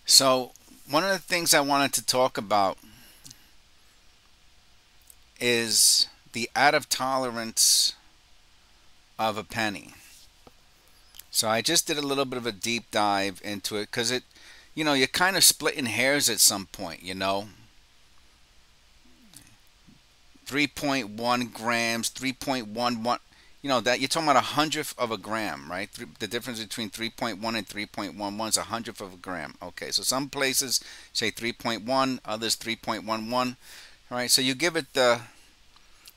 So, one of the things I wanted to talk about is the out of tolerance of a penny. So, I just did a little bit of a deep dive into it because you're kind of splitting hairs at some point, 3.1 grams, 3.11, that you're talking about a hundredth of a gram, right? The difference between 3.1 and 3.11 is a hundredth of a gram. Okay, so some places say 3.1, others 3.11. All right, so you give it the,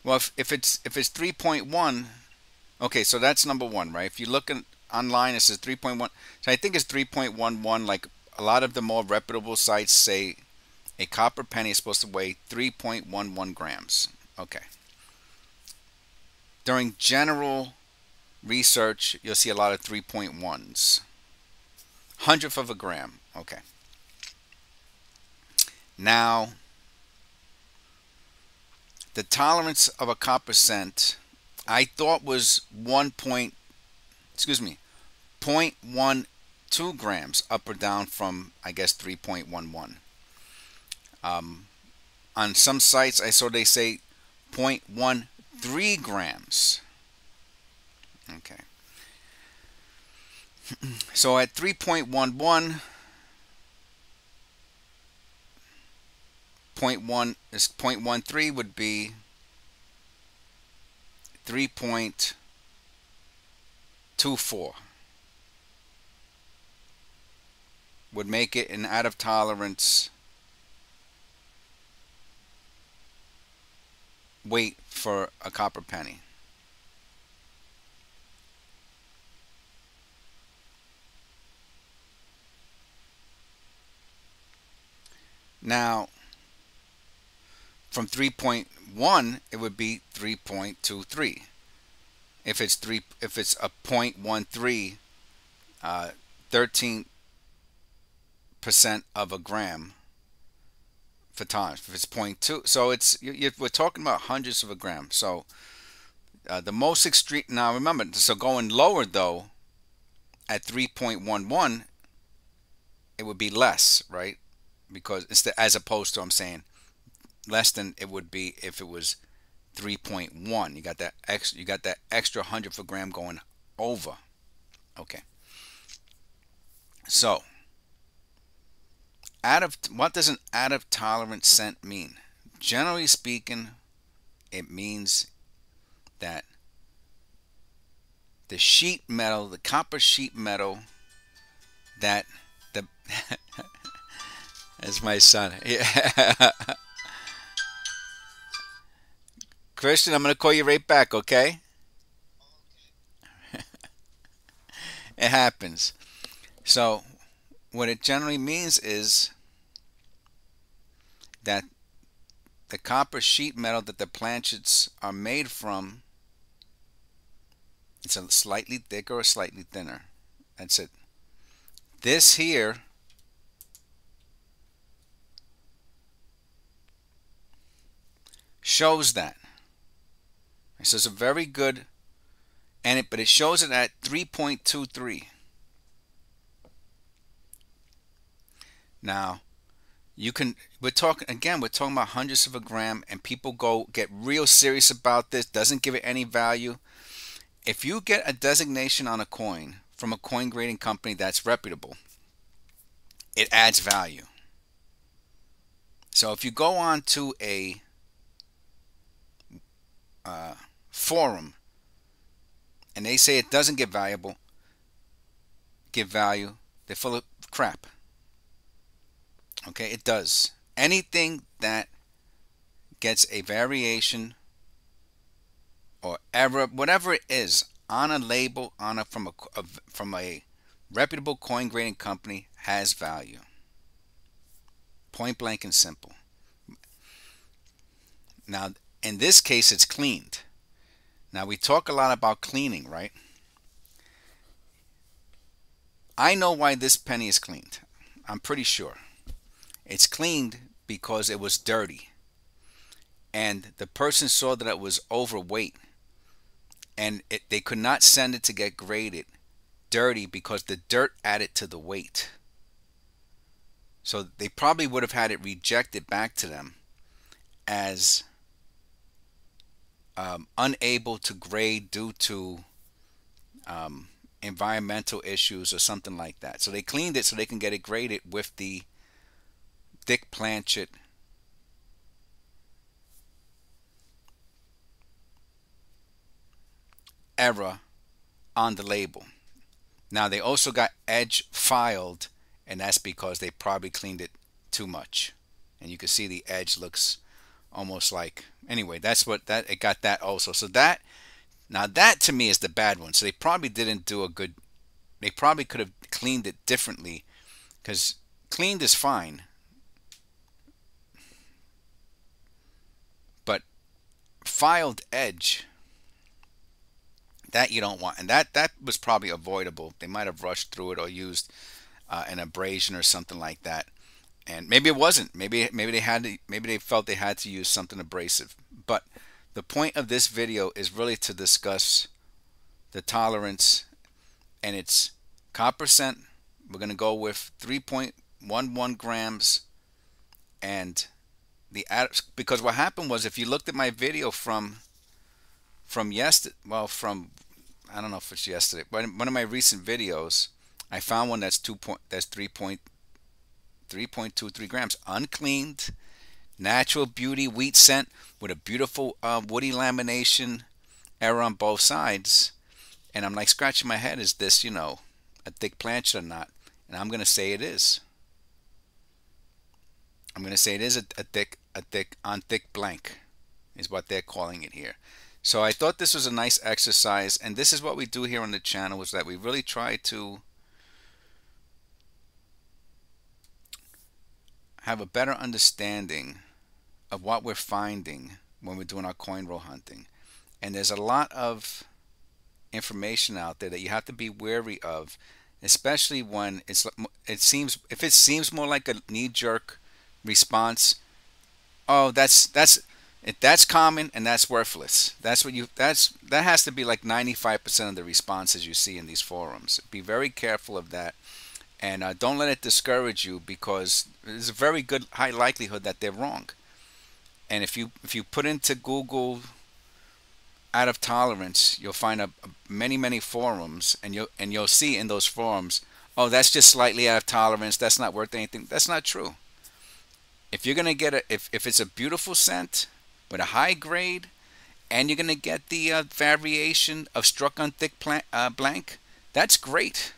well, if it's 3.1, okay, so that's number one, right? If you look online, it says 3.1. So I think it's 3.11. Like a lot of the more reputable sites say a copper penny is supposed to weigh 3.11 grams. Okay. During general research, you'll see a lot of 3.1s. Hundredth of a gram. Okay. Now, the tolerance of a copper cent, I thought was 0.12 grams up or down from, I guess, 3.11. On some sites, I saw they say 0.13 grams. Okay. So at 3.11, 0.13 would be 3.24. Would make it an out of tolerance weight for a copper penny. Now, from 3.1, it would be 3.23. If it's a 0.13, 13% of a gram for times. If it's 0.2, so we're talking about hundredths of a gram. So the most extreme. Now remember, so going lower though, at 3.11, it would be less, right? Because it's as opposed to, I'm saying, less than it would be if it was 3.1. You got that extra hundredth of a gram going over. Okay. So, what does an out of tolerance cent mean? Generally speaking, it means that the sheet metal, the copper sheet metal, that the that's my son. Yeah. Christian, I'm gonna call you right back, okay? It happens. So, what it generally means is that the copper sheet metal that the planchets are made from, it's a slightly thicker or slightly thinner. That's it. This here shows that. So it's a very good, but it shows it at 3.23. Now, we're talking about hundredths of a gram, and people get real serious about this, doesn't give it any value. If you get a designation on a coin from a coin grading company that's reputable, it adds value. So if you go on to a forum and they say it doesn't give value, they're full of crap. Okay, it does. Anything that gets a variation or error, whatever it is, on a label from a reputable coin grading company has value. Point blank and simple. Now, in this case, it's cleaned. Now, we talk a lot about cleaning, right? I know why this penny is cleaned. I'm pretty sure. It's cleaned because it was dirty. And the person saw that it was overweight. And they could not send it to get graded dirty because the dirt added to the weight. So they probably would have had it rejected back to them as unable to grade due to environmental issues or something like that. So they cleaned it so they can get it graded with the Dick Blanchett error on the label. Now they also got edge filed, and that's because they probably cleaned it too much. And you can see the edge looks almost like, anyway, that's what that, it got that also. So that, now that to me is the bad one. So they probably didn't do a good, they probably could have cleaned it differently, because cleaned is fine, but filed edge, that you don't want. And that was probably avoidable. They might have rushed through it or used an abrasion or something like that. And maybe it wasn't. Maybe they had to, maybe they felt they had to use something abrasive. But the point of this video is really to discuss the tolerance, and it's copper scent. We're going to go with 3.11 grams, and the because what happened was, if you looked at my video from yesterday, well, from, I don't know if it's yesterday, but one of my recent videos, I found one that's 3.23 grams, uncleaned, natural beauty wheat scent with a beautiful woody lamination error on both sides. And I'm like scratching my head, is this, a Dick Blanchett or not? And I'm gonna say it is. I'm gonna say it is a thick blank, is what they're calling it here. So I thought this was a nice exercise, and this is what we do here on the channel, is that we really try to have a better understanding of what we're finding when we're doing our coin roll hunting. And there's a lot of information out there that you have to be wary of, especially when if it seems more like a knee-jerk response. Oh, that's common and that's worthless. That has to be like 95% of the responses you see in these forums. Be very careful of that, and don't let it discourage you, because there's a very good high likelihood that they're wrong. And if you put into Google out of tolerance, you'll find many forums, and you'll see in those forums, oh, that's just slightly out of tolerance, that's not worth anything. That's not true. If you're gonna get if it's a beautiful scent with a high grade, and you're gonna get the variation of struck on thick blank, that's great.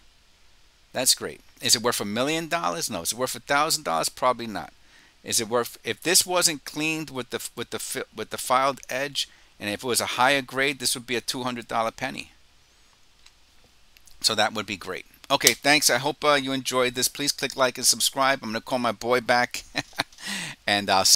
That's great. Is it worth $1 million? No. Is it worth $1,000? Probably not. Is it worth, if this wasn't cleaned with the filed edge, and if it was a higher grade, this would be a $200 penny. So that would be great. Okay, thanks. I hope you enjoyed this. Please click like and subscribe. I'm gonna call my boy back, and I'll